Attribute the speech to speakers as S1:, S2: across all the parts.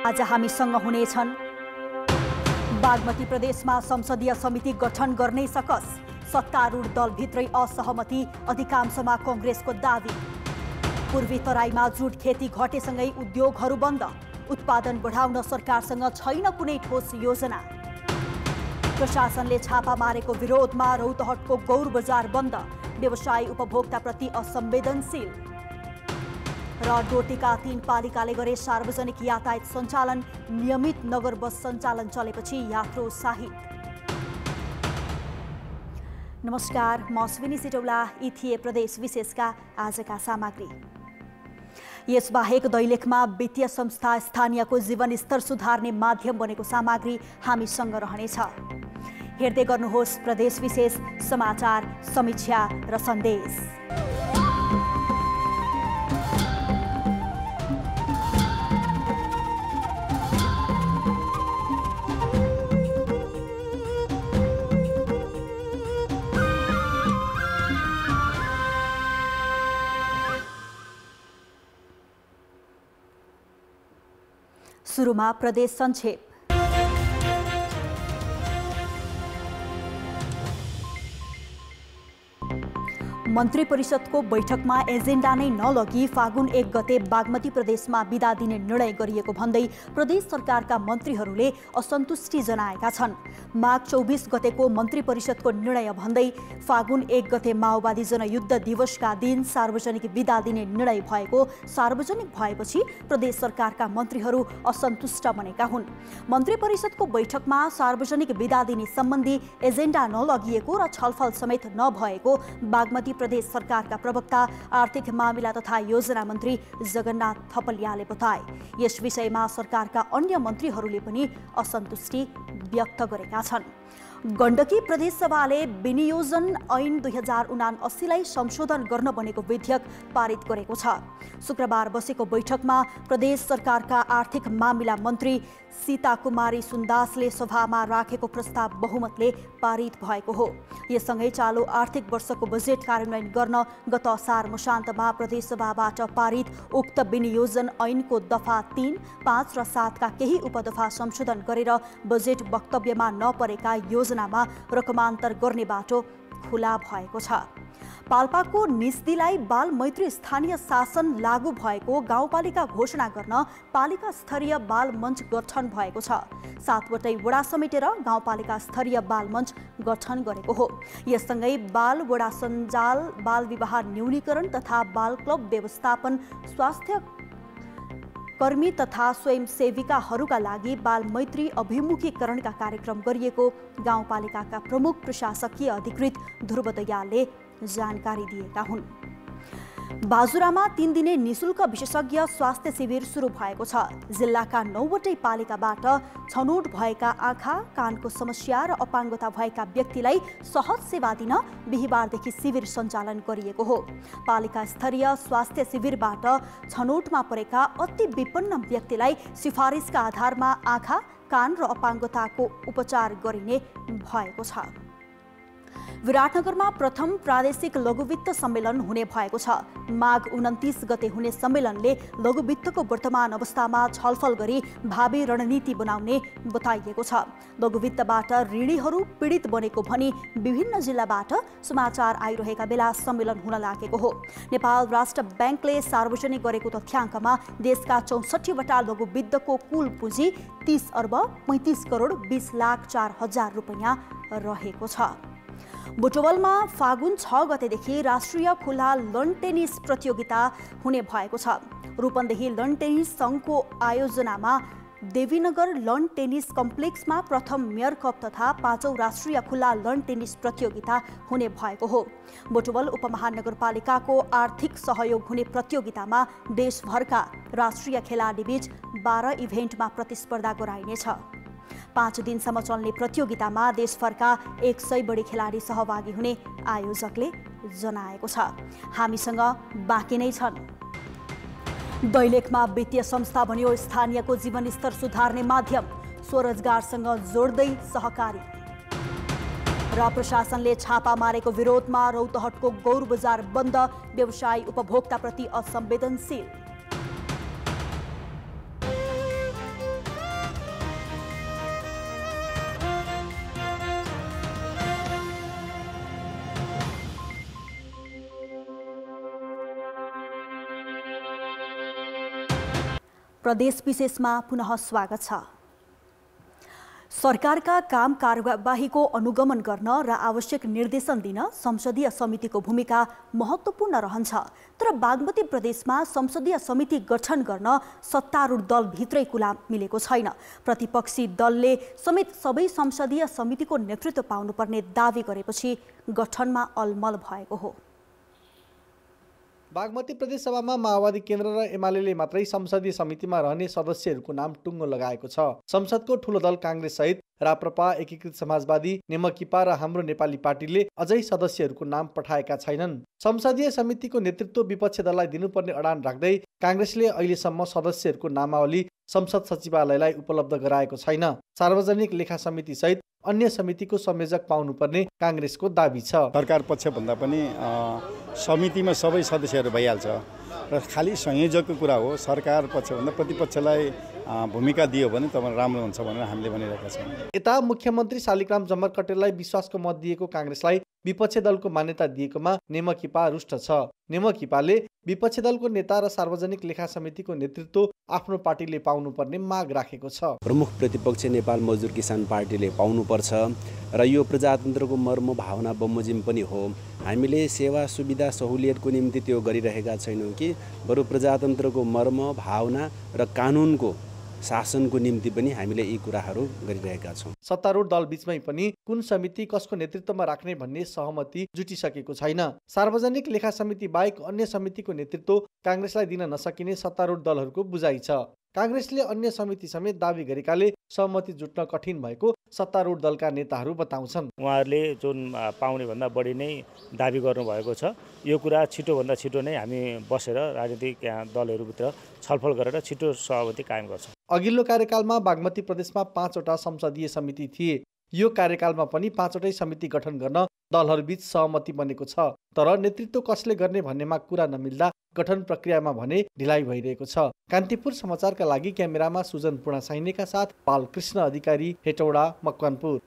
S1: आज हामीसँग हुनेछन् बागमती प्रदेशमा संसदीय समिति गठन गर्नै सकस, सत्तारूढ दलभित्रै असहमति, अधिकांशमा कांग्रेसको दावी। पूर्वी तराईमा जुट खेती घटेसँगै उद्योगहरू बन्द, उत्पादन बढाउन सरकारसँग छैन कुनै ठोस योजना। प्रशासनले छापा मारेको विरोधमा रौतहटको गौर बजार बन्द, व्यवसायी उपभोक्ताप्रति असंवेदनशील। र डोटीका 3 पालिकाले गरे सार्वजनिक यातायात सञ्चालन, नियमित नगर बस सञ्चालन चलेपछि यात्रु उत्साहित। नमस्कार, म अश्विनी सिटौला। यी थिए प्रदेश विशेषका आजका सामग्री। यसबाहेक दैलेखमा वित्तीय संस्था स्थानीयको जीवनस्तर सुधार्ने माध्यम बनेको सामग्री हामीसँग रहनेछ। हेर्दै गर्नुहोस् प्रदेश विशेष समाचार, समीक्षा र सन्देश। सुरुमा प्रदेश संक्षेप। मन्त्री परिषदको बैठकमा एजेन्डा नै नलगी फागुन 1 गते बागमती प्रदेशमा बिदा दिने निर्णय गरिएको भन्दै प्रदेश सरकारका मन्त्रीहरूले असन्तुष्टि जनाएका छन्। माघ 24 गतेको मन्त्री परिषदको निर्णय भन्दै फागुन 1 गते माओवादी जनयुद्ध दिवसका दिन सार्वजनिक बिदा दिने निर्णय भएको सार्वजनिक भएपछि प्रदेश सरकारका मन्त्रीहरू असन्तुष्ट बनेका हुन्। मन्त्री परिषदको बैठकमा सार्वजनिक बिदा दिने सम्बन्धी एजेन्डा नलगिएको र छलफल समेत नभएको बागमती प्रदेश सरकारका प्रवक्ता आर्थिक मामिला तथा योजना मन्त्री जगन्नाथ थपलियाले बताए। यस विषयमा सरकारका अन्य मन्त्रीहरूले पनि असन्तुष्टि व्यक्त गरेका छन्। गण्डकी प्रदेश सभाले विनियोजन ऐन 2079लाई संशोधन गर्न बनेको विधेयक पारित गरेको छ। शुक्रबार बसेको बैठकमा प्रदेश सरकारका आर्थिक मामिला मन्त्री सीता कुमारी सुन्दासले सभामा राखेको प्रस्ताव बहुमतले पारित भएको हो। यससँगै चालु आर्थिक वर्षको बजेट कार्यान्वयन गर्न गत असार मसान्तमा प्रदेश सभाबाट पारित उक्त विनियोजन ऐनको दफा 3, 5 र 7 का केही उपदफा संशोधन गरेर बजेट वक्तव्यमा नपरेका योजनामा रकमान्तर गर्ने बाटो खुला भएको छ। पाल्पाको निस्दीलाई बाल मैत्री स्थानीय शासन लागू भएको गाउँपालिका घोषणा गर्न पालिका स्तरीय बाल मञ्च गठन भएको छ। 7वटै वडा समेटेर गाउँपालिका स्तरीय बाल मञ्च गठन गरेको हो। यससँगै बाल वडा सञ्जाल, बाल विवाह न्यूनीकरण तथा बाल क्लब व्यवस्थापन, स्वास्थ्य कर्मी तथा स्वयंसेविकाहरूका लागि बाल मैत्री अभिमुखीकरणका कार्यक्रम गरिएको गाउँपालिकाका प्रमुख प्रशासकीय अधिकृत ध्रुव दयालले जानकारी दिएका हुन्। बाजुरामा 3 दिने निशुल्क विशेषज्ञ स्वास्थ्य शिविर सुरु भएको छ। जिल्लाका 9वटै पालिकाबाट छनौट भएका आँखा, कानको समस्या र अपाङ्गता भएका व्यक्तिलाई सहज सेवा दिन बिहिबारदेखि शिविर सञ्चालन गरिएको हो। पालिका स्तरीय स्वास्थ्य शिविरबाट छनौटमा परेका अति विपन्न व्यक्तिलाई सिफारिसका आधारमा आँखा, कान र अपाङ्गताको उपचार गरिने भएको छ। विराटनगरमा प्रथम प्रादेशिक लघुवित्त सम्मेलन हुने भएको छ। माघ 29 गते हुने सम्मेलनले लघुवित्तको वर्तमान अवस्थामा छलफल गरी भावी रणनीति बनाउने बताइएको छ। लघुवित्तबाट ऋणीहरू पीडित बनेको भनी विभिन्न जिल्लाबाट समाचार आइरहेका बेला सम्मेलन हुन लागेको हो। नेपाल राष्ट्र ब्याङ्कले सार्वजनिक गरेको तथ्याङ्कमा देशका 64 वटा लघुवित्तको कुल पुँजी 30 अर्ब 35 करोड 20 लाख 4 हजार रुपैयाँ रहेको छ। बुटवलमा फागुन 6 गतेदेखि राष्ट्रिय खुला लन टेनिस प्रतियोगिता हुने भएको छ। रूपन्देही लन टेनिस सङ्घको आयोजनामा देवीनगर लन टेनिस कम्प्लेक्समा प्रथम मेयर कप तथा 5औं राष्ट्रिय खुला लन टेनिस प्रतियोगिता हुने भएको हो। बुटवल उपमहानगरपालिकाको आर्थिक सहयोग हुने प्रतियोगितामा देशभरका राष्ट्रिय खेलाडीबीच 12 इभेन्टमा प्रतिस्पर्धा गराइनेछ। 5 दिनसम्म चल्ने प्रतियोगितामा देशभरका 100 बढी खेलाडी सहभागी हुने आयोजकले जनाएको छ। हामीसँग बाँकी नै छन्। दैलेखमा वित्तीय संस्था बन्यो स्थानीयको जीवनस्तर सुधार्ने माध्यम, स्वरोजगारसँग जोड्दै सहकारी। र प्रशासनले छापा मारेको विरोधमा रौतहटको गौर बजार बन्द, व्यवसायी उपभोक्ताप्रति असंवेदनशील। प्रदेश विशेषमा पुनः स्वागत छ। सरकारका काम कारबाहीको अनुगमन गर्न र आवश्यक निर्देशन दिन संसदीय समितिको भूमिका महत्त्वपूर्ण रहन्छ। तर बागमती प्रदेशमा संसदीय समिति गठन गर्न सत्तारूढ दलभित्रै कुला मिलेको छैन। प्रतिपक्षी दलले समेत सबै संसदीय समितिको नेतृत्व पाउनुपर्ने दावी गरेपछि गठनमा अलमल भएको हो।
S2: बागमती प्रदेश सभामा माओवादी केन्द्र र एमाले मात्रै संसदीय समितिमा रहने सदस्यहरूको नाम टुङ्गो लगाएको छ। संसदको ठूलो दल कांग्रेस सहित राप्रपा, एकीकृत समाजवादी, नेमकिपा र हाम्रो नेपाली पार्टीले अझै सदस्यहरूको नाम पठाएका छैनन्। संसदीय समितिको नेतृत्व विपक्षी दललाई दिनुपर्ने अडान राख्दै कांग्रेसले अहिलेसम्म सदस्यहरूको नामावली संसद सचिवालयलाई उपलब्ध गराएको छैन। सार्वजनिक लेखा समिति सहित अन्य समितिको संयोजक पाउनुपर्ने कांग्रेसको दाबी छ।
S3: सरकार पक्ष भन्दा पनि समितिमा सबै सदस्यहरू भइहाल्छ र खाली संयोजकको कुरा हो। सरकार पक्ष भन्दा प्रतिपक्षलाई भूमिका दियो भने त राम्रो हुन्छ भनेर हामीले भनिरहेका छौँ।
S2: यता मुख्यमन्त्री शालिग्राम जमरकटेललाई विश्वासको मत दिएको कांग्रेसलाई विपक्षी दलको मान्यता दिएकोमा नेमकिपा रुष्ट छ। नेमकिपाले विपक्षी दलको नेता र सार्वजनिक लेखा समितिको नेतृत्व आफ्नो पार्टीले पाउनुपर्ने माग राखेको छ।
S4: प्रमुख प्रतिपक्ष नेपाल मजदुर किसान पार्टीले पाउनुपर्छ र यो प्रजातन्त्रको मर्म भावना बमोजिम पनि हो। हामीले सेवा सुविधा सहुलियतको निम्ति त्यो गरिरहेका छैनौँ कि बरु प्रजातन्त्रको मर्म भावना र कानुनको शासनको निम्ति पनि हामीले यी कुराहरू गरिरहेका छौँ।
S2: सत्तारूढ दल बीचमै पनि कुन समिति कसको नेतृत्वमा राख्ने भन्ने सहमति जुटिसकेको छैन। सार्वजनिक लेखा समिति बाहेक अन्य समितिको नेतृत्व कांग्रेसलाई दिन नसकिने सत्तारूढ दलहरूको बुझाइ छ। कांग्रेसले अन्य समिति समेत दावी गरेकाले सहमति जुट्न कठिन भएको सत्तारूढ दलका नेताहरू बताउँछन्।
S5: उहाँहरूले जुन पाउने भन्दा बढी नै दावी गर्नुभएको छ। यो कुरा छिटोभन्दा छिटो नै हामी बसेर राजनीतिक दलहरूभित्र छलफल गरेर छिटो सहमति कायम गर्छौँ।
S2: अघिल्लो कार्यकालमा बागमती प्रदेशमा 5 वटा संसदीय समिति थिए। यो कार्यकालमा पनि 5 वटै समिति गठन गर्न दलहरूबीच सहमति बनेको छ। तर नेतृत्व कसले गर्ने भन्नेमा कुरा नमिल्दा गठन प्रक्रियामा भने ढिलाइ भइरहेको छ। कान्तिपुर समाचारका लागि क्यामेरामा सुजन पूर्णा साइनेका साथ बालकृष्ण अधिकारी, हेटौडा, मकवानपुर।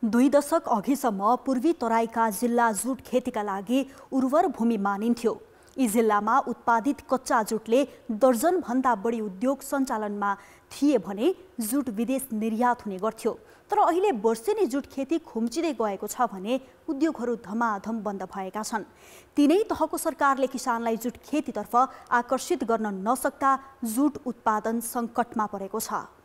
S1: 2 दशक अघिसम्म पूर्वी तराईका जिल्ला जुट खेतीका लागि उर्वर भूमि मानिन्थ्यो। यी जिल्लामा उत्पादित कच्चा जुटले दर्जनभन्दा बढी उद्योग सञ्चालनमा थिए भने जुट विदेश निर्यात हुने गर्थ्यो। तर अहिले वर्षेनी जुट खेती खुम्चिँदै गएको छ भने उद्योगहरू धमाधम बन्द भएका छन्। तीनै तहको सरकारले किसानलाई जुट खेतीतर्फ आकर्षित गर्न नसक्दा जुट उत्पादन सङ्कटमा परेको छ।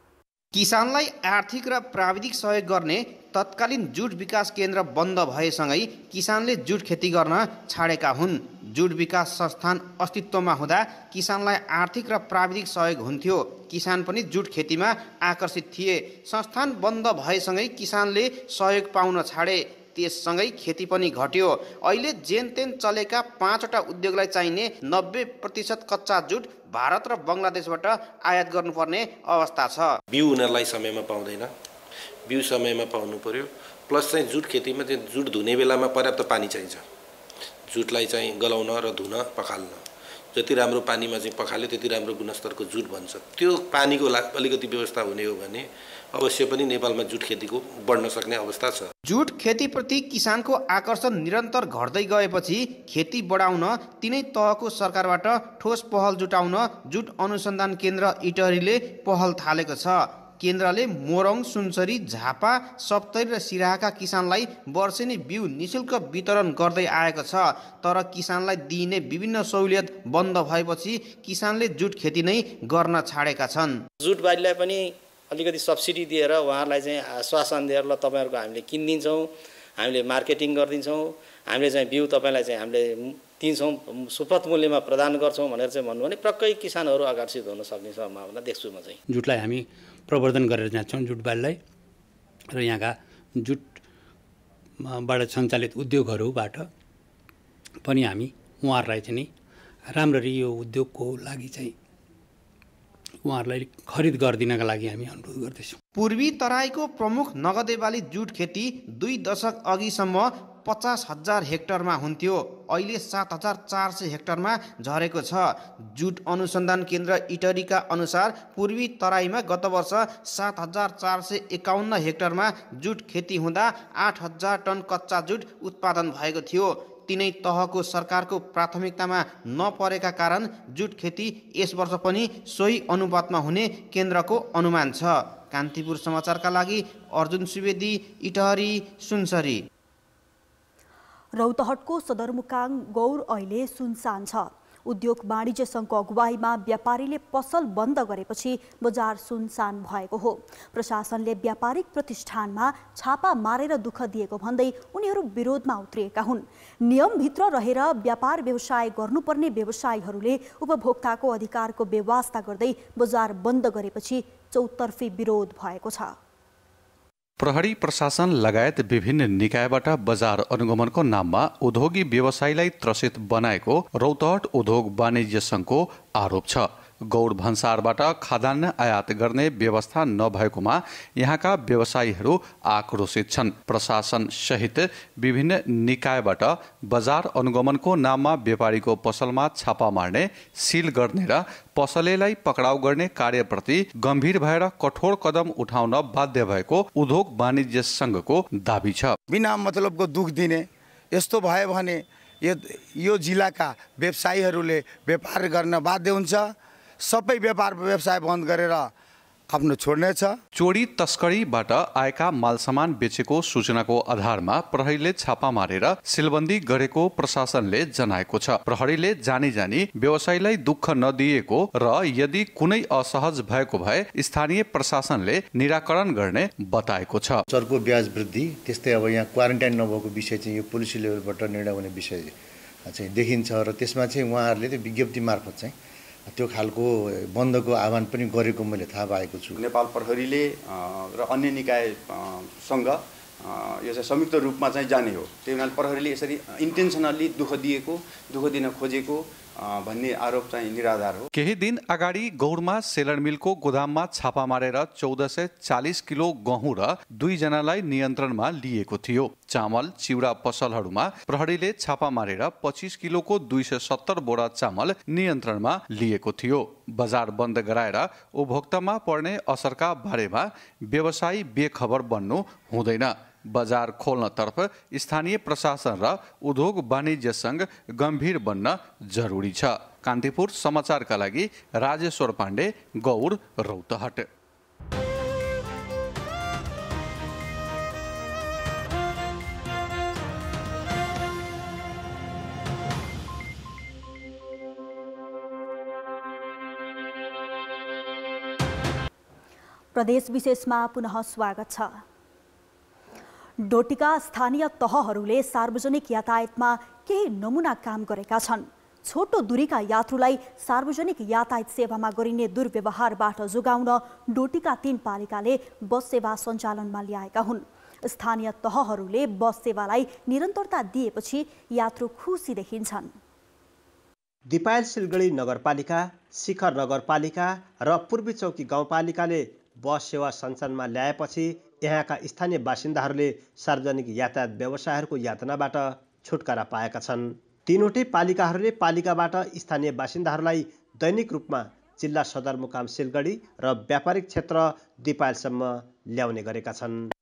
S6: किसानलाई आर्थिक र प्राविधिक सहयोग गर्ने तत्कालीन जुट विकास केन्द्र बन्द भएसँगै किसानले जुट खेती गर्न छाडेका हुन्। जुट विकास संस्थान अस्तित्वमा हुँदा किसानलाई आर्थिक र प्राविधिक सहयोग हुन्थ्यो। किसान पनि जुट खेतीमा आकर्षित थिए। संस्थान बन्द भएसँगै किसानले सहयोग पाउन छाडे। त्यससँगै खेती पनि घट्यो। अहिले जेनतेन चलेका 5 वटा उद्योगलाई चाहिने 90% कच्चा जुट भारत र बङ्गलादेशबाट आयात गर्नुपर्ने अवस्था छ।
S7: बिउ उनीहरूलाई समयमा पाउँदैन, बिउ समयमा पाउनु पर्यो। प्लस चाहिँ जुट खेतीमा चाहिँ जुट धुने बेलामा पर्याप्त पानी चाहिन्छ। जुटलाई चाहिँ गलाउन र धुन पखाल्न जति राम्रो पानीमा चाहिँ पखाल्यो त्यति राम्रो गुणस्तरको जुट बन्छ। त्यो पानीको अलिकति व्यवस्था हुने हो भने अवश्य पनि नेपालमा जुट खेतीको बढ्न सक्ने अवस्था छ।
S6: जुट खेतीप्रति किसानको आकर्षण निरन्तर घट्दै गएपछि खेती बढाउन तीनै तहको सरकारबाट ठोस पहल जुटाउन जुट अनुसन्धान केन्द्र इटहरीले पहल थालेको छ। केन्द्रले मोरङ, सुनसरी, झापा, सप्तरी र सिराहाका किसानलाई वर्षेनी बिउ निशुल्क वितरण गर्दै आएको छ। तर किसानलाई दिइने विभिन्न सहुलियत बन्द भएपछि किसानले जुट खेती नै गर्न छाडेका छन्।
S8: जुट बारीलाई पनि अलिकति सब्सिडी दिएर उहाँहरूलाई चाहिँ आश्वासन दिएर ल तपाईँहरूको हामीले किनिदिन्छौँ, हामीले मार्केटिङ गरिदिन्छौँ, हामीले चाहिँ बिउ तपाईँलाई चाहिँ हामीले दिन्छौँ, सुपथ मूल्यमा प्रदान गर्छौँ भनेर चाहिँ भन्नु भने प्रक्कै किसानहरू आकर्षित हुन सक्ने सम्भावना देख्छु म चाहिँ।
S9: जुटलाई हामी प्रवर्धन गरेर जान्छौँ, जुट बालीलाई, र यहाँका जुटबाट सञ्चालित उद्योगहरूबाट पनि हामी उहाँहरूलाई चाहिँ नि राम्ररी यो उद्योगको लागि चाहिँ उहाँहरूलाई खरिद गरिदिनका लागि हामी अनुरोध गर्दैछौँ।
S6: पूर्वी तराईको प्रमुख नगदे बाली जुट खेती 2 दशक अघिसम्म 50,000 हेक्टरमा हुन्थ्यो। अहिले 7,400 हेक्टरमा झरेको छ। जुट अनुसन्धान केन्द्र इटहरीका अनुसार पूर्वी तराईमा गत वर्ष 7,451 हेक्टरमा जुट खेती हुँदा 8,000 टन कच्चा जुट उत्पादन भएको थियो। तिनै तहको सरकारको प्राथमिकतामा नपरेका कारण जुट खेती यस वर्ष पनि सोही अनुपातमा हुने केन्द्रको अनुमान छ। कान्तिपुर समाचारका लागि अर्जुन सुवेदी, इटहरी, सुनसरी।
S1: रौतहटको सदरमुकाम गौर अहिले सुनसान छ। उद्योग वाणिज्य सङ्घको अगुवाईमा व्यापारीले पसल बन्द गरेपछि बजार सुनसान भएको हो। प्रशासनले व्यापारिक प्रतिष्ठानमा छापा मारेर दुःख दिएको भन्दै उनीहरू विरोधमा उत्रिएका हुन्। नियमभित्र रहेर व्यापार व्यवसाय गर्नुपर्ने व्यवसायीहरूले उपभोक्ताको अधिकारको बेवास्ता गर्दै बजार बन्द गरेपछि चौतर्फी विरोध भएको छ।
S10: प्रहरी प्रशासन लगायत विभिन्न निकायबाट बजार अनुगमनको नाममा उद्योगी व्यवसायीलाई त्रसित बनाएको रौतहट उद्योग वाणिज्य सङ्घको आरोप छ। गौड भन्सारबाट खाद्यान्न आयात गर्ने व्यवस्था नभएकोमा यहाँका व्यवसायीहरू आक्रोशित छन्। प्रशासन सहित विभिन्न निकायबाट बजार अनुगमनको नाममा व्यापारीको पसलमा छापा मार्ने, सिल गर्ने र पसलेलाई पक्राउ गर्ने कार्यप्रति गम्भीर भएर कठोर कदम उठाउन बाध्य भएको उद्योग वाणिज्य सङ्घको दाबी छ।
S11: बिना मतलबको दुख दिने यस्तो भयो भने यो जिल्लाका व्यवसायीहरूले व्यापार गर्न बाध्य हुन्छ। सबै व्यापार व्यवसाय बन्द गरेर आफ्नो छोड्नेछ।
S10: चोरी तस्करीबाट आएका मालसामान बेचेको सूचनाको आधारमा प्रहरीले छापा मारेर सिलबन्दी गरेको प्रशासनले जनाएको छ। प्रहरीले जानी जानी व्यवसायीलाई दुःख नदिएको र यदि कुनै असहज भएको भए स्थानीय प्रशासनले निराकरण गर्ने बताएको छ।
S12: चर्को ब्याज वृद्धि, त्यस्तै अब यहाँ क्वारेन्टाइन नभएको विषय चाहिँ यो पोलिसी लेभलबाट निर्णय हुने विषय चाहिँ देखिन्छ र त्यसमा चाहिँ उहाँहरूले त्यो विज्ञप्ति मार्फत चाहिँ त्यो खालको बन्दको आह्वान पनि गरेको मैले थाहा पाएको छु।
S3: नेपाल प्रहरीले र अन्य निकायसँग यो चाहिँ संयुक्त रूपमा चाहिँ जाने हो। त्यही हुनाले प्रहरीले यसरी इन्टेन्सनली दुःख दिन खोजेको भन्ने आरोप चाहिँ निराधार हो।
S10: केही दिन अगाडि गौरमा सेलर मिलको गोदाममा छापा मारेर 1440 किलो गहुँ र 2 जनालाई नियन्त्रणमा लिएको थियो। चामल चिउरा पसलहरूमा प्रहरीले छापा मारेर 25 किलोको 270 बोरा चामल नियन्त्रणमा लिएको थियो। बजार बन्द गराएर उपभोक्तामा पर्ने असरका बारेमा व्यवसायी बेखबर बन्नु हुँदैन। बजार खोल्नतर्फ स्थानीय प्रशासन र उद्योग वाणिज्य सङ्घ गम्भीर बन्न जरुरी छ। कान्तिपुर समाचारका लागि राजेश्वर पाण्डे, गौर, रौतहट।
S1: प्रदेश विशेषमा पुनः स्वागत छ। डोटीका स्थानीय तहहरूले सार्वजनिक यातायातमा केही नमुना काम गरेका छन्। छोटो दूरीका यात्रुलाई सार्वजनिक यातायात सेवामा गरिने दुर्व्यवहारबाट जोगाउन डोटीका 3 पालिकाले बस सेवा सञ्चालनमा ल्याएका हुन्। स्थानीय तहहरूले बस सेवालाई निरन्तरता दिएपछि यात्रु खुसी देखिन्छन्।
S13: दिपायल सिलगढी नगरपालिका, शिखर नगरपालिका र पूर्वी चौकी गाउँपालिकाले बस सेवा सञ्चालनमा ल्याएपछि यहाँका स्थानीय बासिन्दाहरूले सार्वजनिक यातायात व्यवसायहरूको यातनाबाट छुटकारा पाएका छन्। तीनवटै पालिकाहरूले पालिकाबाट स्थानीय बासिन्दाहरूलाई दैनिक रूपमा जिल्ला सदरमुकाम सिलगढी र व्यापारिक क्षेत्र दिपायलसम्म ल्याउने गरेका छन्।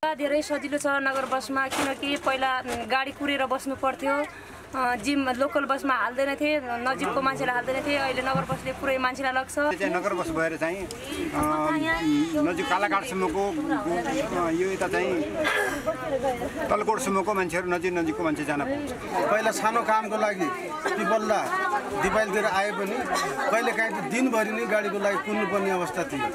S14: धेरै सजिलो छ नगर बसमा, किनकि पहिला गाडी कुरेर बस्नु पर्थ्यो। जिम लोकल बसमा हाल्दैन थिए, नजिकको मान्छेलाई हाल्दैन थिए। अहिले नगर बसले पुरै मान्छेलाई लाग्छ।
S15: नगर बस भएर चाहिँ नजिक कालाघाटसम्मको यो यता चाहिँ तलकोटसम्मको मान्छेहरू नजिकको मान्छे जान पाउँछ।
S16: पहिला सानो कामको लागि पिपल्ला दिपायलतिर आए पनि कहिले काहीँ त दिनभरि नै गाडीको लागि कुद्नुपर्ने अवस्था थियो।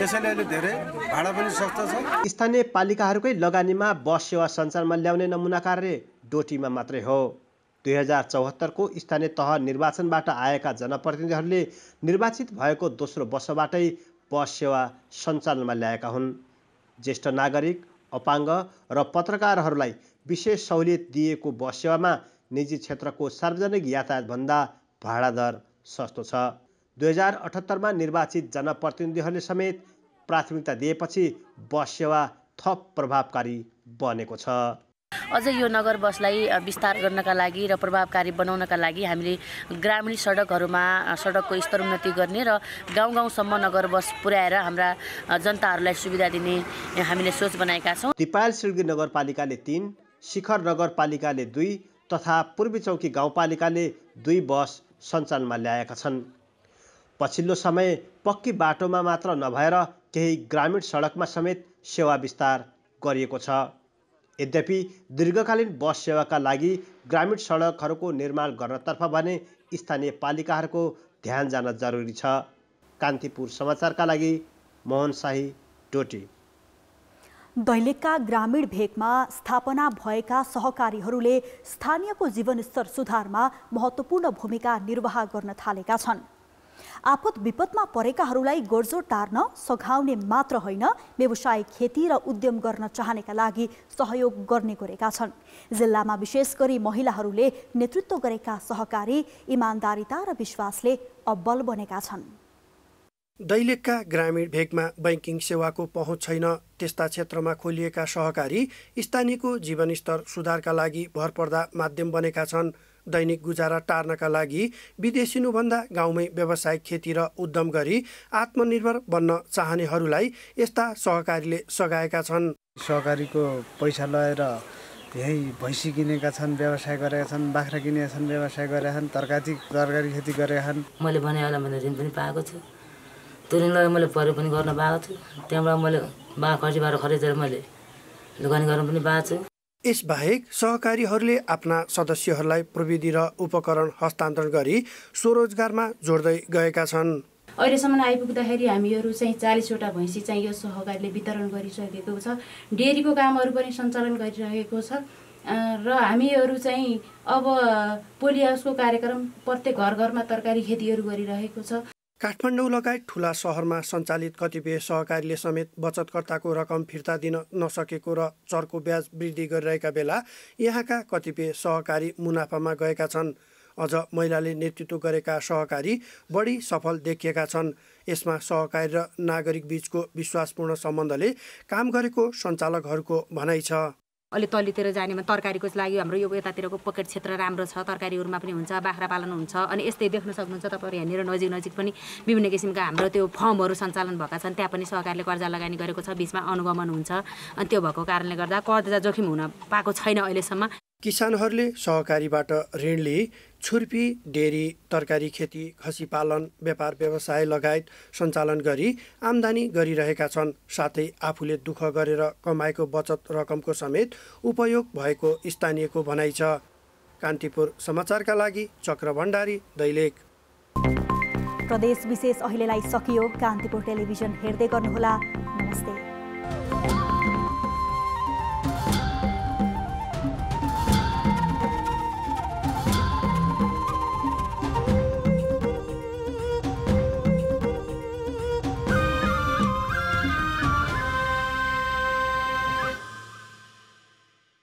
S16: त्यसैले अहिले धेरै भाडा पनि सस्तो छ।
S13: स्थानीय पालिकाहरूकै लगानीमा बस सेवा सञ्चालनमा ल्याउने नमुना कार्य डोटीमा मात्रै हो। 2074 को स्थानीय तह निर्वाचनबाट आएका जनप्रतिनिधिहरूले निर्वाचित भएको दोस्रो वर्षबाटै बस सेवा सञ्चालनमा ल्याएका हुन्। ज्येष्ठ नागरिक, अपाङ्ग र पत्रकारहरूलाई विशेष सहुलियत दिएको बस सेवामा निजी क्षेत्रको सार्वजनिक यातायातभन्दा भाडा दर सस्तो छ। 2078 मा निर्वाचित जनप्रतिनिधिहरूले समेत प्राथमिकता दिएपछि बस सेवा थप प्रभावकारी बनेको छ।
S17: अझै यो नगर बसलाई विस्तार गर्नका लागि र प्रभावकारी बनाउनका लागि हामीले ग्रामीण सडकहरूमा सडकको स्तरोन्नति गर्ने र गाउँ गाउँसम्म नगर बस पुर्याएर हाम्रा जनताहरूलाई सुविधा दिने हामीले सोच बनाएका छौँ।
S13: दिपायल सिलगढी नगरपालिकाले 3, शिखर नगरपालिकाले 2 तथा पूर्वी चौकी गाउँपालिकाले 2 बस सञ्चालनमा ल्याएका छन्। पछिल्लो समय पक्की बाटोमा मात्र नभएर केही ग्रामीण सडकमा समेत सेवा विस्तार गरिएको छ। यद्यपि दीर्घकालीन बस सेवाका लागि ग्रामीण सडकहरूको निर्माण गर्नतर्फ भने स्थानीय पालिकाहरूको ध्यान जान जरुरी छ। कान्तिपुर समाचारका लागि मोहन शाही, डोटी।
S1: दैलेखका ग्रामीण भेगमा स्थापना भएका सहकारीहरूले स्थानीयको जीवनस्तर सुधारमा महत्त्वपूर्ण भूमिका निर्वाह गर्न थालेका छन्। आपद विपदमा परेकाहरूलाई गोर्जो टार्न सघाउने मात्र होइन, व्यावसायिक खेती र उद्यम गर्न चाहनेका लागि सहयोग गर्ने गरेका छन्। जिल्लामा विशेष गरी महिलाहरूले नेतृत्व गरेका सहकारी इमान्दारिता र विश्वासले अब्बल बनेका छन्।
S18: दैलेखका ग्रामीण भेगमा बैंकिङ सेवाको पहुँच छैन। त्यस्ता क्षेत्रमा खोलिएका सहकारी स्थानीयको जीवनस्तर सुधारका लागि भरपर्दा माध्यम बनेका छन्। दैनिक गुजारा टार्नका लागि विदेशिनुभन्दा गाउँमै व्यावसायिक खेती र उद्यम गरी आत्मनिर्भर बन्न चाहनेहरूलाई यस्ता सहकारीले सघाएका छन्।
S19: सहकारीको पैसा लगाएर यही भैँसी किनेका छन्, व्यवसाय गरेका छन्, बाख्रा किनेका छन्, व्यवसाय गरेका छन्, तरकारी खेती गरेका छन्।
S20: मैले भने होला मैले ऋण पनि पाएको छु, त्यो ऋणलाई मैले प्रयोग पनि गर्न पाएको छु। त्यहाँबाट मैले खर्चीबाट खरिदेर मैले दोकानी गर्न पनि पाएको छु।
S18: यसबाहेक सहकारीहरूले आफ्ना सदस्यहरूलाई प्रविधि र उपकरण हस्तान्तरण गरी स्वरोजगारमा जोड्दै गएका छन्।
S21: अहिलेसम्म आइपुग्दाखेरि हामीहरू चाहिँ 40वटा भैँसी चाहिँ यो सहकारीले वितरण गरिसकेको छ। डेरीको कामहरू पनि सञ्चालन गरिरहेको छ र हामीहरू चाहिँ अब पोली हाउसको कार्यक्रम प्रत्येक घर घरमा तरकारी खेतीहरू गरिरहेको छ।
S18: काठमाडौँ लगायत ठूला सहरमा सञ्चालित कतिपय सहकारीले समेत बचतकर्ताको रकम फिर्ता दिन नसकेको र चर्को ब्याज वृद्धि गरिरहेका बेला यहाँका कतिपय सहकारी मुनाफामा गएका छन्। अझ महिलाले नेतृत्व गरेका सहकारी बढी सफल देखिएका छन्। यसमा सहकारी र नागरिक बीचको विश्वासपूर्ण सम्बन्धले काम गरेको सञ्चालकहरूको भनाइ छ।
S22: अलि तल्लीतिर जानेमा तरकारीको लागि हाम्रो यो यतातिरको पकेट क्षेत्र राम्रो छ, तरकारीहरूमा पनि हुन्छ, बाख्रा पालन हुन्छ। अनि यस्तै देख्न सक्नुहुन्छ तपाईँहरू यहाँनिर नजिक पनि विभिन्न किसिमका हाम्रो त्यो फर्महरू सञ्चालन भएका छन्। त्यहाँ पनि सहकारीले कर्जा लगानी गरेको छ, बिचमा अनुगमन हुन्छ। अनि त्यो भएको कारणले गर्दा कर्जा जोखिम हुन पाएको छैन अहिलेसम्म।
S18: किसानहरूले सहकारीबाट ऋण लिए छुर्पी, डेरी, तरकारी खेती, खसी पालन, व्यापार व्यवसाय लगायत सञ्चालन गरी आम्दानी गरिरहेका छन्। साथै आफूले दुःख गरेर कमाएको बचत रकमको समेत उपयोग भएको स्थानीयको भनाइ छ। कान्तिपुर समाचारका लागि चक्र भण्डारी, दैलेख।
S1: प्रदेश विशेष अहिलेलाई सकियो। कान्तिपुर टेलिभिजन हेर्दै गर्नुहोला। नमस्ते।